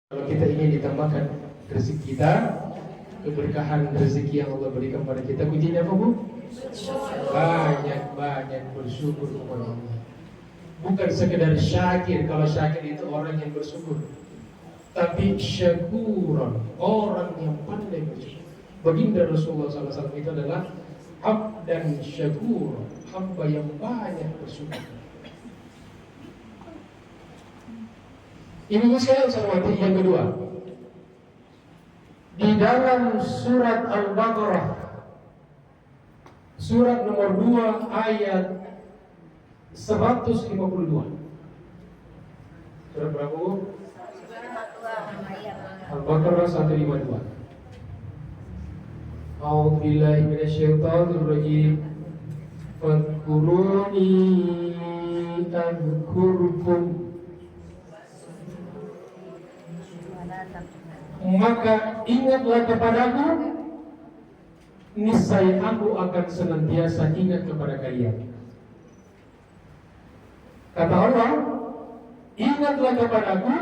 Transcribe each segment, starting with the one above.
Kalau kita ingin ditambahkan rezeki kita, keberkahan rezeki yang Allah berikan pada kita, kuncinya apa, Bu? Banyak bersyukur kepada Allah. Bukan sekedar syakir. Kalau syakir itu orang yang bersyukur, tapi syakuran, orang yang pandai bersyukur. Baginda Rasulullah SAW itu adalah abdan syakur, hamba yang banyak bersyukur. Ini saya hormati yang kedua. Di dalam surat Al-Baqarah, surat nomor 2 ayat 152. Surat berapa, Bu? Al-Baqarah 152. A'udzu billahi minasyaitonir rajim. Fadhkuruni adhkurkum. Maka ingatlah kepadaku, niscaya aku akan senantiasa ingat kepada kalian. Kata Allah, ingatlah kepadaku,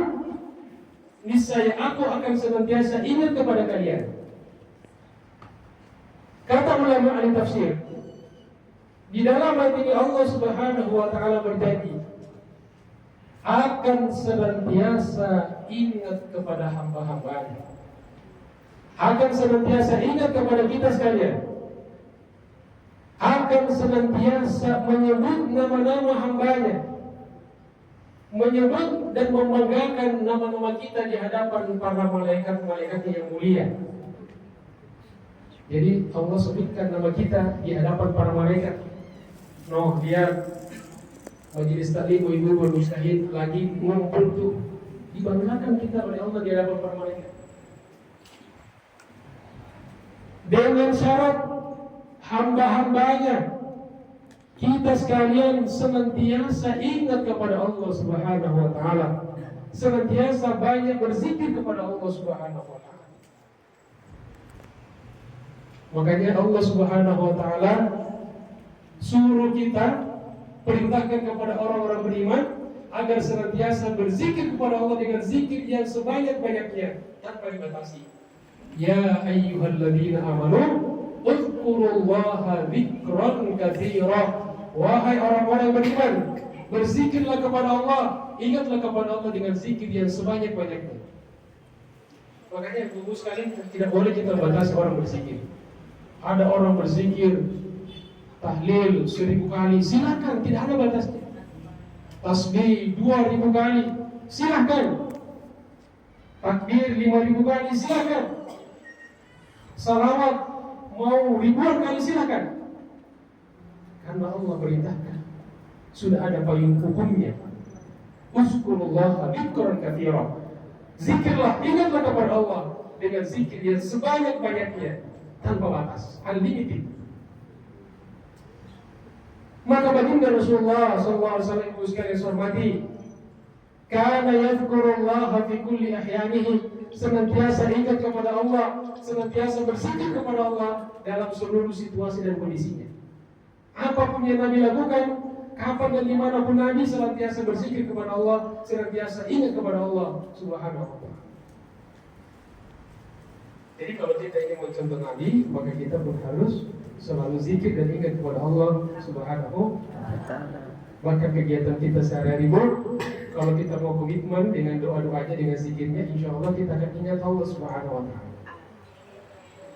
niscaya aku akan senantiasa ingat kepada kalian. Kata ulama ahli tafsir, di dalam ayat ini Allah Subhanahu wa taala berjanji akan senantiasa ingat kepada hamba-hambanya, akan senantiasa ingat kepada kita sekalian, akan senantiasa menyebut nama-nama hambanya, menyebut dan membanggakan nama-nama kita di hadapan para malaikat-malaikatnya yang mulia. Jadi Allah sebutkan nama kita di hadapan para malaikat. Noh, biar majelis taklim ibu-ibu mustahid lagi ngumpul tuh, dibanggakan kita oleh Allah di hadapan para malaikat. Dengan syarat hamba-hambanya, kita sekalian senantiasa ingat kepada Allah Subhanahu wa taala, senantiasa banyak berzikir kepada Allah Subhanahu wa taala. Makanya Allah Subhanahu wa taala suruh kita, perintahkan kepada orang-orang beriman agar senantiasa berzikir kepada Allah dengan zikir yang sebanyak-banyaknya tanpa dibatasi. Ya ayyuhalladzina amanu uzkurullaha dzikran katsira. Wahai orang-orang yang beriman, berzikirlah kepada Allah, ingatlah kepada Allah dengan zikir yang sebanyak-banyaknya. Makanya Ibu sekalian, tidak boleh kita batasi orang berzikir. Ada orang berzikir tahlil 1000 kali, silakan, tidak ada batasnya. Tasbih 2000 kali, silakan. Takbir 5000 kali, silakan. Salawat mau ribuan kali, silakan. Karena Allah perintahkan, sudah ada payung hukumnya. Uzkurullaha dzikran katsira. Zikirlah, ingatlah kepada Allah dengan zikir yang sebanyak-banyaknya, tanpa batas, unlimited. Maka baginda Rasulullah SAW ibu sekalian hormati, kana yadhkurullaha fi kulli ahyanihi, senantiasa ingat kepada Allah, senantiasa berzikir kepada Allah dalam seluruh situasi dan kondisinya. Apapun yang Nabi lakukan, kapan dan dimanapun Nabi senantiasa berzikir kepada Allah, senantiasa ingat kepada Allah Subhanahu wa taala. Jadi kalau kita ingin mencontoh Nabi, maka kita pun harus selalu zikir dan ingat kepada Allah Subhanahu wa taala. Maka kegiatan kita sehari-hari, kalau kita mau komitmen dengan doa-doanya, dengan zikirnya, insya Allah kita akan ingat Allah Subhanahu wa taala.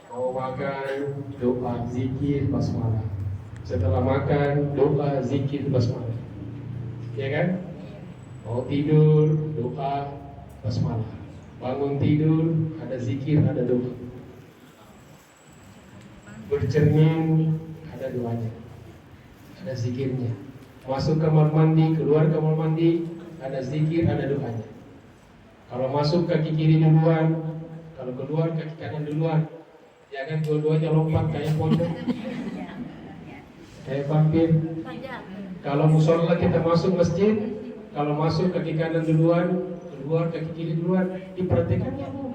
Mau makan, doa, zikir, basmalah. Setelah makan, doa, zikir, basmalah. Ya kan? Mau tidur, doa, basmalah. Bangun tidur, ada zikir, ada doa. Bercermin, ada doanya, ada zikirnya. Masuk kamar mandi, keluar kamar mandi, ada zikir, ada doanya. Kalau masuk kaki kiri duluan, kalau keluar kaki kanan duluan. Jangan dua-duanya lompat kayak pondok, kayak vampir. Kalau musola kita masuk masjid, kalau masuk kaki kanan duluan, keluar kaki kiri duluan. Diperhatikan ya, Bu.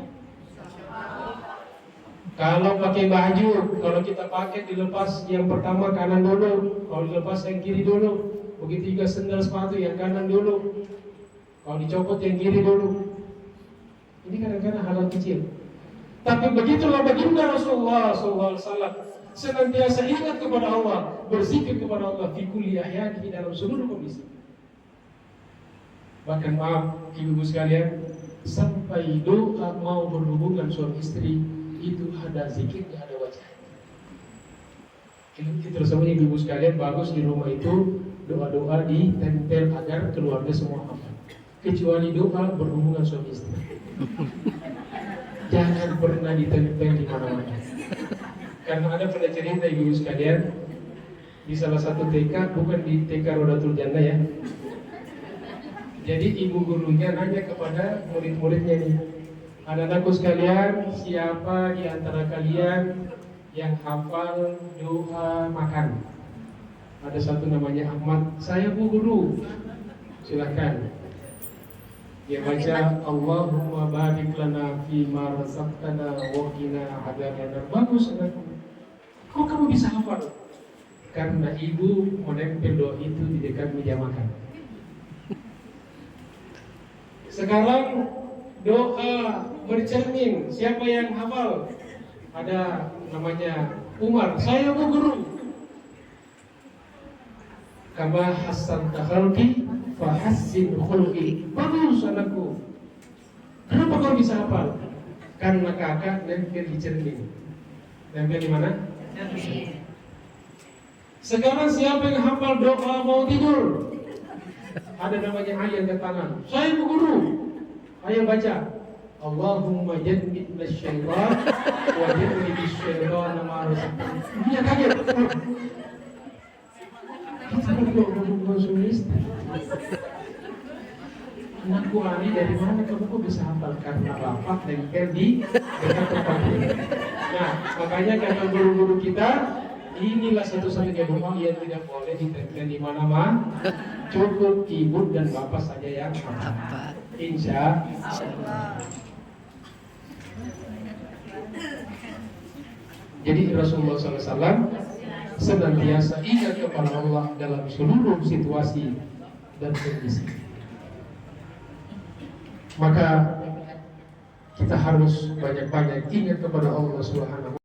Kalau pakai baju, kalau kita pakai dilepas yang pertama kanan dulu, kalau dilepas yang kiri dulu. Begitu juga sendal sepatu yang kanan dulu, kalau dicopot yang kiri dulu. Ini Ini kadang-kadang hal kecil. Tapi begitulah baginda Rasulullah SAW senantiasa ingat kepada Allah, berzikir kepada Allah fi kulli ahyanihi dalam seluruh kondisi. Bahkan maaf ibu-ibu sekalian, sampai doa mau berhubungan suami istri itu ada zikirnya, ada wajah. Itu tersebut ibu-ibu sekalian, bagus di rumah itu doa-doa ditempel agar keluarga semua aman. Kecuali doa berhubungan suami istri. Jangan pernah ditempel di mana-mana. Karena ada pada cerita ibu sekalian di salah satu TK, bukan di TK Rodatul Jannah ya. Jadi ibu gurunya nanya kepada murid-muridnya nih, anak-anakku sekalian, siapa di antara kalian yang hafal doa makan? Ada satu namanya Ahmad, saya bu guru, silahkan. Dia baca Allahumma barik lana fi ma razaqtana wa qina adzabannar. Bagus anakku. Kok kamu bisa hafal? Karena ibu menempel doa itu di dekat meja makan. Sekarang doa bercermin, siapa yang hafal? Ada namanya Umar, saya bu guru. Kama hasan takhalqi fahassin khulqi. Bagus anakku. Kenapa kau bisa hafal? Karena kakak nempel di cermin. Nempel di mana? Cermin. Sekarang siapa yang hafal doa mau tidur? Ada namanya Ali angkat tangan. Saya bu guru. Ayo baca. Allahumma jannibna syaitan wa jannibis syaitana ma razaqtana. Dia kaget. Kita berdoa suami istri. Anakku Ali, dari mana kamu kok bisa hafal? Karena bapak nempel di dekat tempat ini. Nah, makanya kata guru-guru kita, inilah satu-satunya doa yang tidak boleh ditempel di mana-mana. Cukup ibu dan bapak saja yang hafal. Insya Allah. Jadi Rasulullah SAW senantiasa ingat kepada Allah dalam seluruh situasi dan kondisi. Maka kita harus banyak-banyak ingat kepada Allah Subhanahu